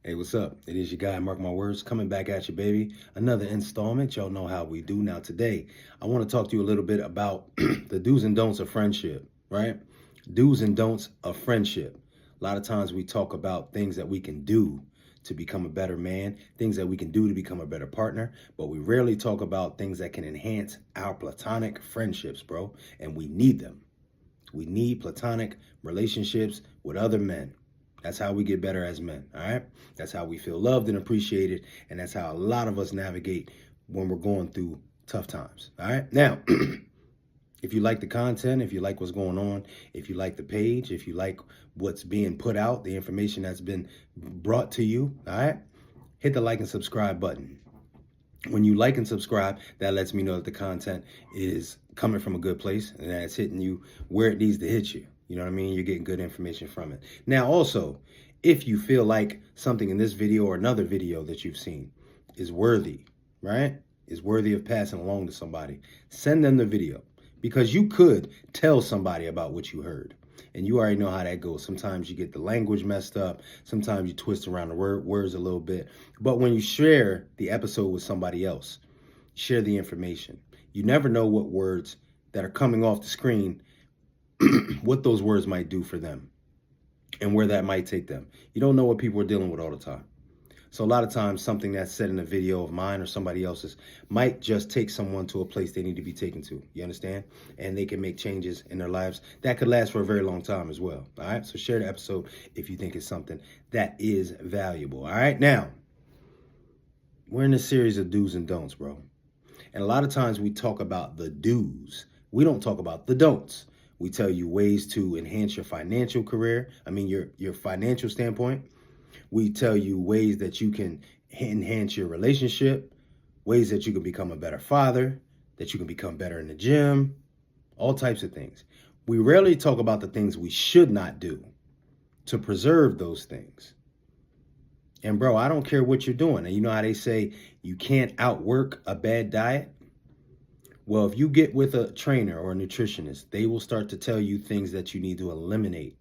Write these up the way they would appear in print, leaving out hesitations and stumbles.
Hey, what's up? It is your guy, Mark My Words, coming back at you, baby. Another installment. Y'all know how we do. Now, today, I want to talk to you a little bit about the do's and don'ts of friendship, right? Do's and don'ts of friendship. A lot of times we talk about things that we can do to become a better man, things that we can do to become a better partner, but we rarely talk about things that can enhance our platonic friendships, bro. And we need them. We need platonic relationships with other men. That's how we get better as men, all right? That's how we feel loved and appreciated, and that's how a lot of us navigate when we're going through tough times, all right? Now, if you like the content, if you like what's going on, if you like the page, if you like what's being put out, the information that's been brought to you, all right, hit the like and subscribe button. When you like and subscribe, that lets me know that the content is coming from a good place and that it's hitting you where it needs to hit you. You know what I mean? You're getting good information from it. Now, also, if you feel like something in this video or another video that you've seen is worthy, right? Is worthy of passing along to somebody, send them the video, because you could tell somebody about what you heard. And you already know how that goes. Sometimes you get the language messed up. Sometimes you twist around the words a little bit. But when you share the episode with somebody else, share the information. You never know what words that are coming off the screen, what those words might do for them and where that might take them. You don't know what people are dealing with all the time. So a lot of times something that's said in a video of mine or somebody else's might just take someone to a place they need to be taken to. You understand? And they can make changes in their lives that could last for a very long time as well. All right. So share the episode if you think it's something that is valuable. All right. Now, we're in a series of do's and don'ts, bro. And a lot of times we talk about the do's. We don't talk about the don'ts. We tell you ways to enhance your financial career. Your financial standpoint. We tell you ways that you can enhance your relationship, ways that you can become a better father, that you can become better in the gym, all types of things. We rarely talk about the things we should not do to preserve those things. And bro, I don't care what you're doing. And you know how they say you can't outwork a bad diet? Well, if you get with a trainer or a nutritionist, they will start to tell you things that you need to eliminate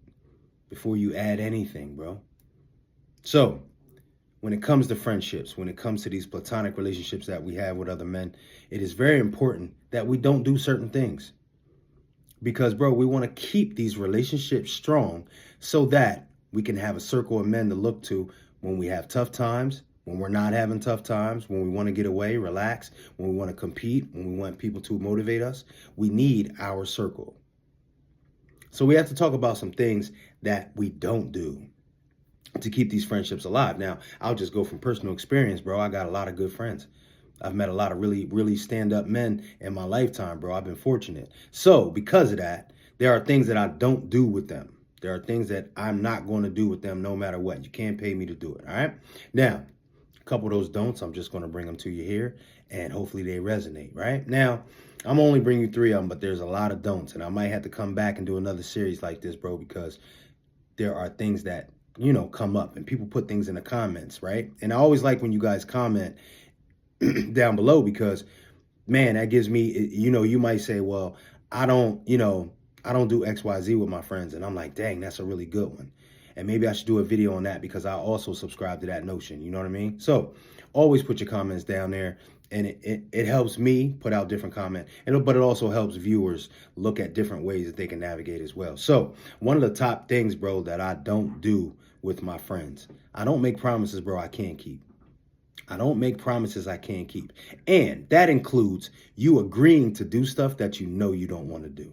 before you add anything, bro. So, when it comes to friendships, when it comes to these platonic relationships that we have with other men, it is very important that we don't do certain things. Because, bro, we want to keep these relationships strong so that we can have a circle of men to look to when we have tough times, when we're not having tough times, when we want to get away, relax, when we want to compete, when we want people to motivate us. We need our circle. So we have to talk about some things that we don't do to keep these friendships alive. Now, I'll just go from personal experience, bro. I got a lot of good friends. I've met a lot of really, really stand-up men in my lifetime, bro. I've been fortunate. So because of that, there are things that I don't do with them. There are things that I'm not going to do with them no matter what. You can't pay me to do it, all right? Now, a couple of those don'ts, I'm just going to bring them to you here, and hopefully they resonate, right? Now, I'm only bringing you 3 of them, but there's a lot of don'ts, and I might have to come back and do another series like this, bro, because there are things that come up and people put things in the comments, right? And I always like when you guys comment down below because, man, that gives me, you might say, well, I don't do XYZ with my friends. And I'm like, dang, that's a really good one. And maybe I should do a video on that because I also subscribe to that notion. You know what I mean? So always put your comments down there. And it helps me put out different comment, but it also helps viewers look at different ways that they can navigate as well. So one of the top things, bro, that I don't do with my friends, I don't make promises, bro, I can't keep. I don't make promises I can't keep. And that includes you agreeing to do stuff that you know you don't want to do.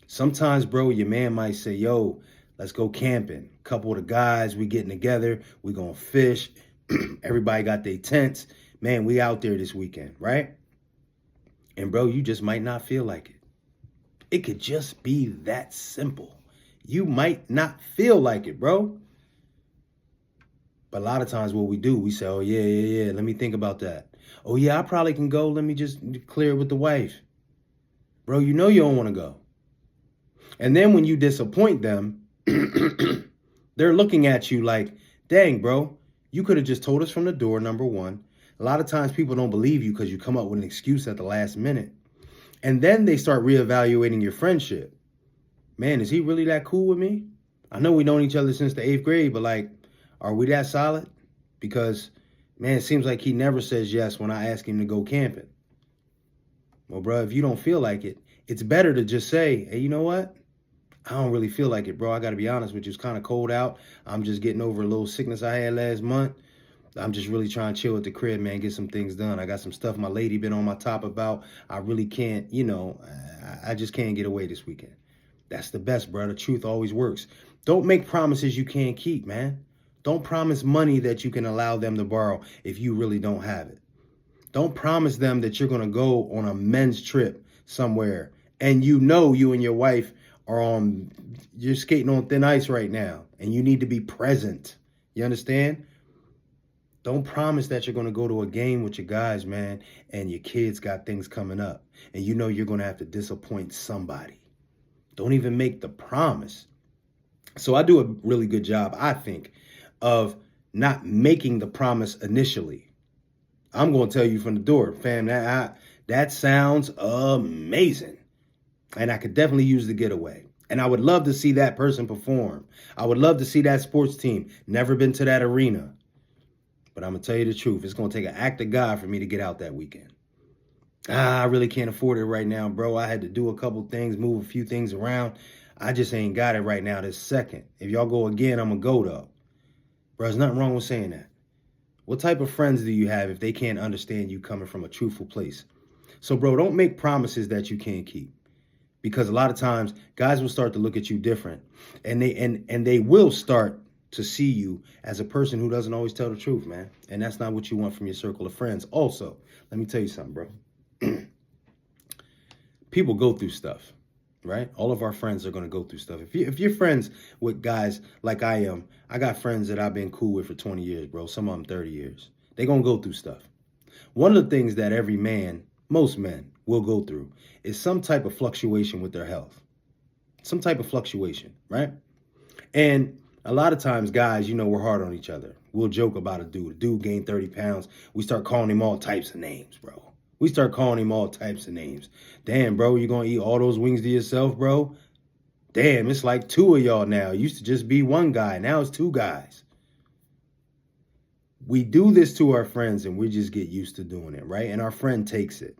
Sometimes, bro, your man might say, yo, let's go camping. A couple of the guys, we getting together, we gonna fish. Everybody got their tents. Man, we out there this weekend, right? And bro, you just might not feel like it. It could just be that simple. You might not feel like it, bro. But a lot of times what we do, we say, oh, yeah, let me think about that. Oh, yeah, I probably can go. Let me just clear it with the wife. Bro, you know you don't want to go. And then when you disappoint them, they're looking at you like, dang, bro, you could have just told us from the door, number one. A lot of times people don't believe you because you come up with an excuse at the last minute. And then they start reevaluating your friendship. Man, is he really that cool with me? I know we known each other since the 8th grade, but like, Are we that solid? Because, man, it seems like he never says yes when I ask him to go camping. Well, bro, if you don't feel like it, it's better to just say, hey, you know what? I don't really feel like it, bro. I got to be honest with you. It's kind of cold out. I'm just getting over a little sickness I had last month. I'm just really trying to chill at the crib, man, get some things done. I got some stuff my lady been on my top about. I really can't, I just can't get away this weekend. That's the best, bro. The truth always works. Don't make promises you can't keep, man. Don't promise money that you can allow them to borrow if you really don't have it. Don't promise them that you're going to go on a men's trip somewhere and you and your wife you're skating on thin ice right now and you need to be present. You understand? Don't promise that you're going to go to a game with your guys, man, and your kids got things coming up and you're going to have to disappoint somebody. Don't even make the promise. So I do a really good job, I think, of not making the promise initially. I'm going to tell you from the door, fam, that sounds amazing. And I could definitely use the getaway. And I would love to see that person perform. I would love to see that sports team. Never been to that arena. But I'm going to tell you the truth. It's going to take an act of God for me to get out that weekend. I really can't afford it right now, bro. I had to do a couple things, move a few things around. I just ain't got it right now this second. If y'all go again, I'm going to go, though. Bro, there's nothing wrong with saying that. What type of friends do you have if they can't understand you coming from a truthful place? So, bro, don't make promises that you can't keep. Because a lot of times, guys will start to look at you different. And they will start to see you as a person who doesn't always tell the truth, man. And that's not what you want from your circle of friends. Also, let me tell you something, bro. People go through stuff, right? All of our friends are going to go through stuff. If you're friends with guys like I am, I got friends that I've been cool with for 20 years, bro. Some of them 30 years. They're going to go through stuff. One of the things that every man, most men, will go through is some type of fluctuation with their health. Some type of fluctuation, right? And a lot of times, guys, we're hard on each other. We'll joke about a dude. A dude gained 30 pounds. We start calling him all types of names, bro. We start calling him all types of names. Damn, bro, you going to eat all those wings to yourself, bro? Damn, it's like two of y'all now. It used to just be one guy. Now it's two guys. We do this to our friends and we just get used to doing it, right? And our friend takes it.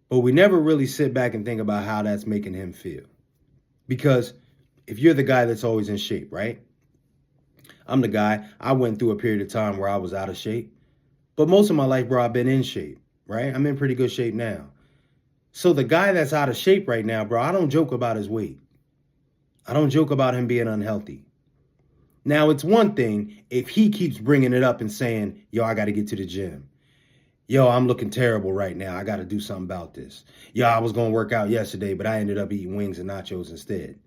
But we never really sit back and think about how that's making him feel. Because if you're the guy that's always in shape, right? I'm the guy. I went through a period of time where I was out of shape. But most of my life, bro, I've been in shape, right? I'm in pretty good shape now. So the guy that's out of shape right now, bro, I don't joke about his weight. I don't joke about him being unhealthy. Now, it's one thing if he keeps bringing it up and saying, yo, I got to get to the gym. Yo, I'm looking terrible right now. I got to do something about this. Yo, I was going to work out yesterday, but I ended up eating wings and nachos instead.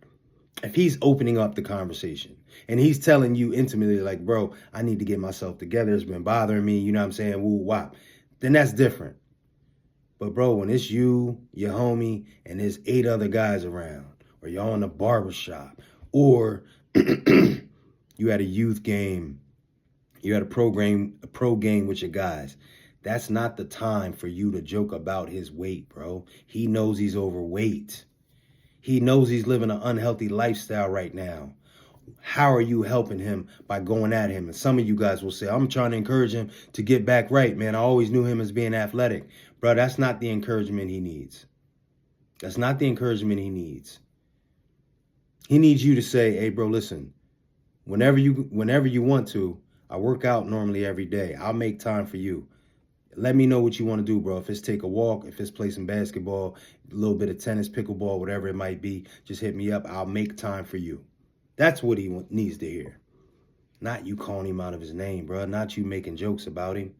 If he's opening up the conversation and he's telling you intimately, like, bro, I need to get myself together. It's been bothering me. You know what I'm saying? Woo wop. Then that's different. But, bro, when it's you, your homie, and there's 8 other guys around, or you're on the barbershop, or you had a youth game, you had a pro game with your guys, that's not the time for you to joke about his weight, bro. He knows he's overweight. He knows he's living an unhealthy lifestyle right now. How are you helping him by going at him? And some of you guys will say, I'm trying to encourage him to get back right, man. I always knew him as being athletic. Bro, that's not the encouragement he needs. That's not the encouragement he needs. He needs you to say, hey, bro, listen, whenever you want to, I work out normally every day. I'll make time for you. Let me know what you want to do, bro. If it's take a walk, if it's play some basketball, a little bit of tennis, pickleball, whatever it might be, just hit me up. I'll make time for you. That's what he needs to hear. Not you calling him out of his name, bro. Not you making jokes about him.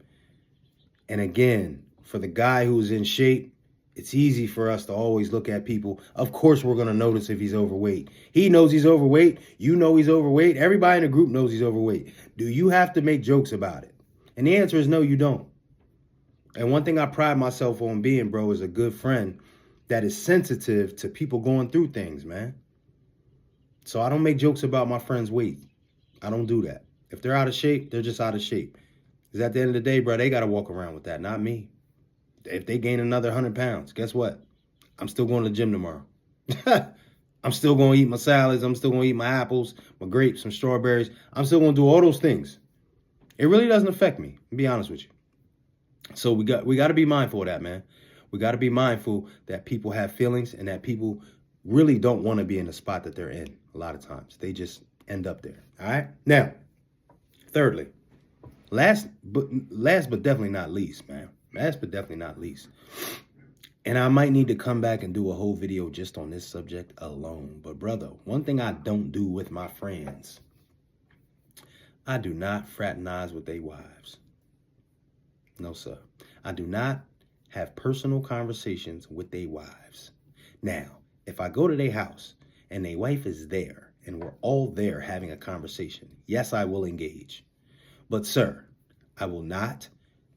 And again, for the guy who's in shape, it's easy for us to always look at people. Of course, we're going to notice if he's overweight. He knows he's overweight. You know he's overweight. Everybody in the group knows he's overweight. Do you have to make jokes about it? And the answer is no, you don't. And one thing I pride myself on being, bro, is a good friend that is sensitive to people going through things, man. So I don't make jokes about my friend's weight. I don't do that. If they're out of shape, they're just out of shape. Because at the end of the day, bro, they got to walk around with that, not me. If they gain another 100 pounds, guess what? I'm still going to the gym tomorrow. I'm still going to eat my salads. I'm still going to eat my apples, my grapes, some strawberries. I'm still going to do all those things. It really doesn't affect me, to be honest with you. So we got to be mindful of that, man. We got to be mindful that people have feelings and that people really don't want to be in the spot that they're in a lot of times. They just end up there. All right? Now, thirdly, last but definitely not least, man. Last but definitely not least. And I might need to come back and do a whole video just on this subject alone. But brother, one thing I don't do with my friends, I do not fraternize with their wives. No, sir. I do not have personal conversations with their wives. Now, if I go to their house and their wife is there and we're all there having a conversation, yes, I will engage. But sir, I will not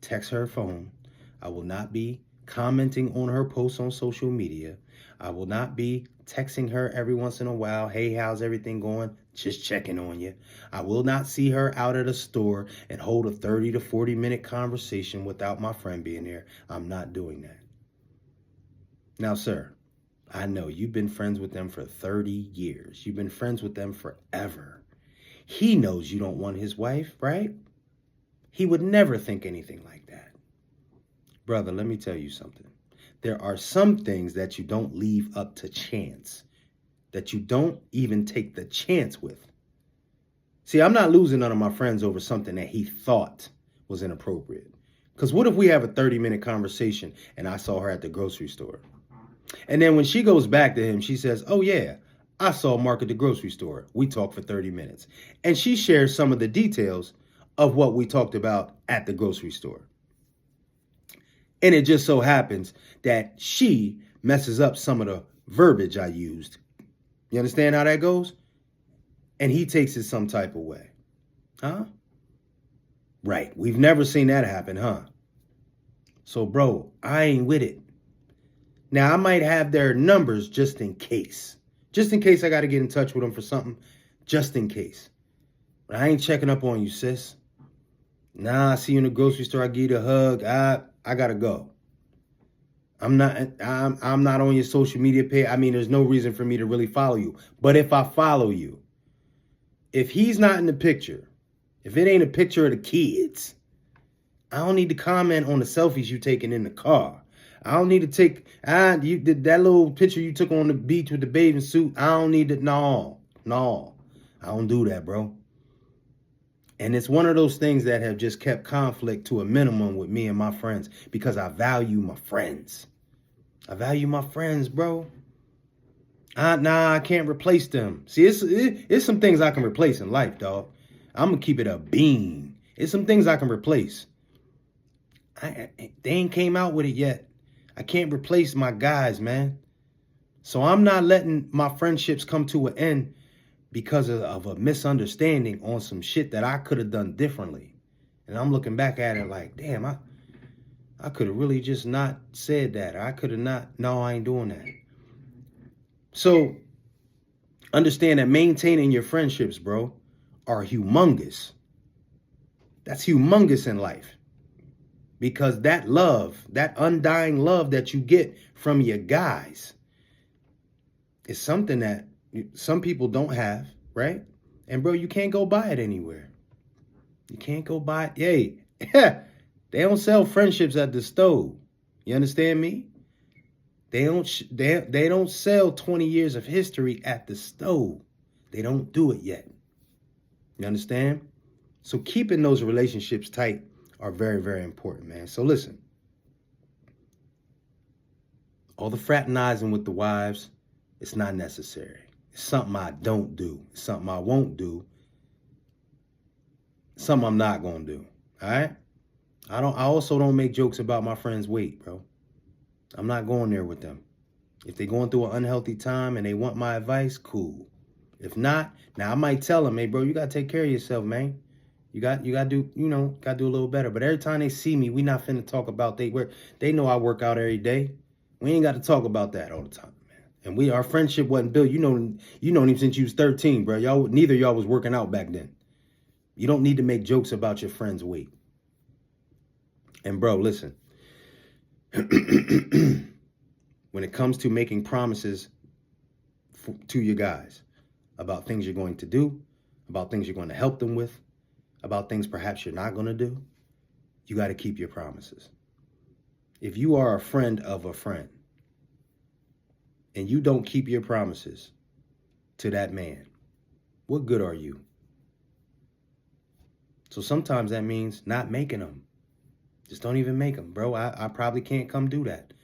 text her phone. I will not be commenting on her posts on social media. I will not be texting her every once in a while. Hey, how's everything going? Just checking on you. I will not see her out at a store and hold a 30 to 40 minute conversation without my friend being there. I'm not doing that. Now, sir, I know you've been friends with them for 30 years. You've been friends with them forever. He knows you don't want his wife, right? He would never think anything like that. Brother, let me tell you something. There are some things that you don't leave up to chance, that you don't even take the chance with. See, I'm not losing none of my friends over something that he thought was inappropriate. Because what if we have a 30-minute conversation and I saw her at the grocery store? And then when she goes back to him, she says, oh yeah, I saw Marc at the grocery store. We talked for 30 minutes. And she shares some of the details of what we talked about at the grocery store. And it just so happens that she messes up some of the verbiage I used. You understand how that goes? And he takes it some type of way. Huh? Right. We've never seen that happen, huh? So, bro, I ain't with it. Now, I might have their numbers just in case. Just in case I got to get in touch with them for something. Just in case. But I ain't checking up on you, sis. Nah, I see you in the grocery store. I give you a hug. I gotta go. I'm not on your social media page. I mean, there's no reason for me to really follow you. But if I follow you, if he's not in the picture, if it ain't a picture of the kids, I don't need to comment on the selfies you taking in the car. I don't need to take that little picture you took on the beach with the bathing suit. I don't need to. No, I don't do that, bro. And it's one of those things that have just kept conflict to a minimum with me and my friends because I value my friends. I value my friends, bro. I can't replace them. See, it's some things I can replace in life, dog. I'm going to keep it a bean. It's some things I can replace. They ain't came out with it yet. I can't replace my guys, man. So I'm not letting my friendships come to an end because of a misunderstanding on some shit that I could have done differently. And I'm looking back at it like, damn, I could have really just not said that. I could have not. No, I ain't doing that. So understand that maintaining your friendships, bro, are humongous. That's humongous in life. Because that love, that undying love that you get from your guys is something that some people don't have, right? And bro, you can't go buy it anywhere. You can't go buy it. Hey, they don't sell friendships at the stove. You understand me? They don't sell 20 years of history at the stove. They don't do it yet. You understand? So keeping those relationships tight are very, very important, man. So listen, all the fraternizing with the wives, it's not necessary. It's something I don't do. It's something I won't do. It's something I'm not going to do. All right? I also don't make jokes about my friends' weight, bro. I'm not going there with them. If they're going through an unhealthy time and they want my advice, cool. If not, now I might tell them, hey, bro, you got to take care of yourself, man. You got to do, got to do a little better. But every time they see me, we not finna talk about they know I work out every day. We ain't got to talk about that all the time, man. And our friendship wasn't built. You know him since you was 13, bro. Neither of y'all was working out back then. You don't need to make jokes about your friend's weight. And bro, listen. When it comes to making promises to your guys about things you're going to do, about things you're going to help them with, about things perhaps you're not going to do. You got to keep your promises. If you are a friend of a friend and you don't keep your promises to that man, what good are you? So sometimes that means not making them. Just don't even make them, bro. I probably can't come do that.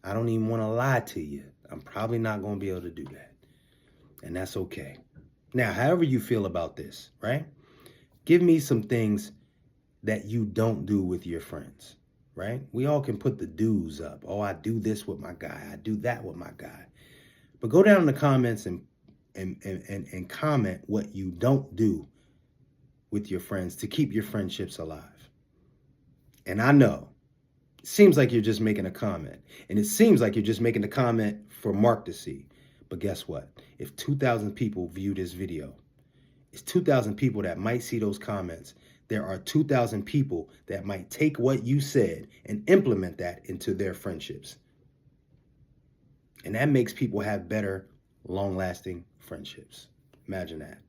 I don't even want to lie to you. I'm probably not going to be able to do that. And that's okay. Now, however you feel about this, right? Give me some things that you don't do with your friends, right? We all can put the do's up. Oh, I do this with my guy. I do that with my guy. But go down in the comments and comment what you don't do with your friends to keep your friendships alive. And I know, it seems like you're just making a comment. And it seems like you're just making a comment for Mark to see. But guess what? If 2,000 people view this video, it's 2,000 people that might see those comments. There are 2,000 people that might take what you said and implement that into their friendships. And that makes people have better, long-lasting friendships. Imagine that.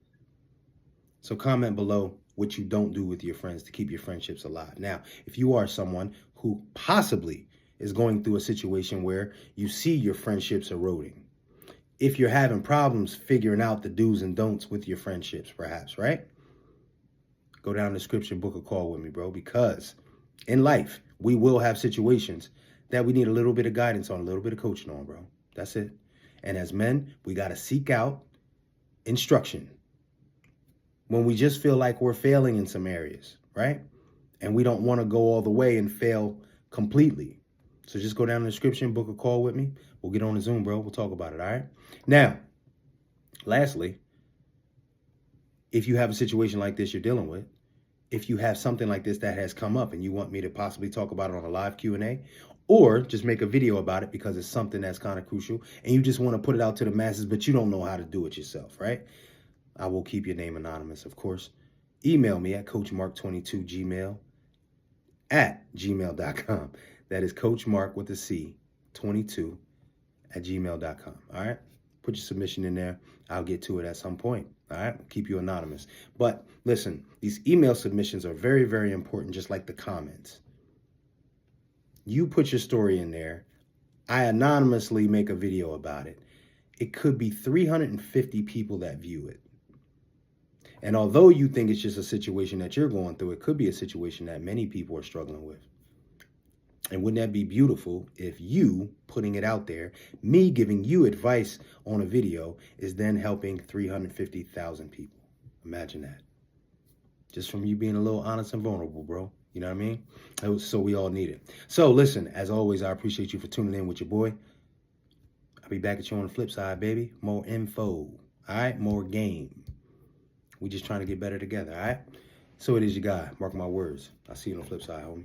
So comment below what you don't do with your friends to keep your friendships alive. Now, if you are someone who possibly is going through a situation where you see your friendships eroding, if you're having problems figuring out the do's and don'ts with your friendships, perhaps, right? Go down the description, book a call with me, bro, because in life, we will have situations that we need a little bit of guidance on, a little bit of coaching on, bro. That's it. And as men, we got to seek out instruction when we just feel like we're failing in some areas, right? And we don't want to go all the way and fail completely. So just go down in the description, book a call with me. We'll get on the Zoom, bro. We'll talk about it, all right? Now, lastly, if you have a situation like this you're dealing with, if you have something like this that has come up and you want me to possibly talk about it on a live Q&A, or just make a video about it because it's something that's kind of crucial and you just want to put it out to the masses, but you don't know how to do it yourself, right? I will keep your name anonymous, of course. Email me at coachmark22gmail@gmail.com. That is coachmark with a C, 22 @gmail.com. All right? Put your submission in there. I'll get to it at some point. All right? Keep you anonymous. But listen, these email submissions are very, very important, just like the comments. You put your story in there. I anonymously make a video about it. It could be 350 people that view it. And although you think it's just a situation that you're going through, it could be a situation that many people are struggling with. And wouldn't that be beautiful if you putting it out there, me giving you advice on a video, is then helping 350,000 people? Imagine that. Just from you being a little honest and vulnerable, bro. You know what I mean? So we all need it. So listen, as always, I appreciate you for tuning in with your boy. I'll be back at you on the flip side, baby. More info. All right? More game. We just trying to get better together, all right? So it is your guy. Mark my words. I'll see you on the flip side, homie.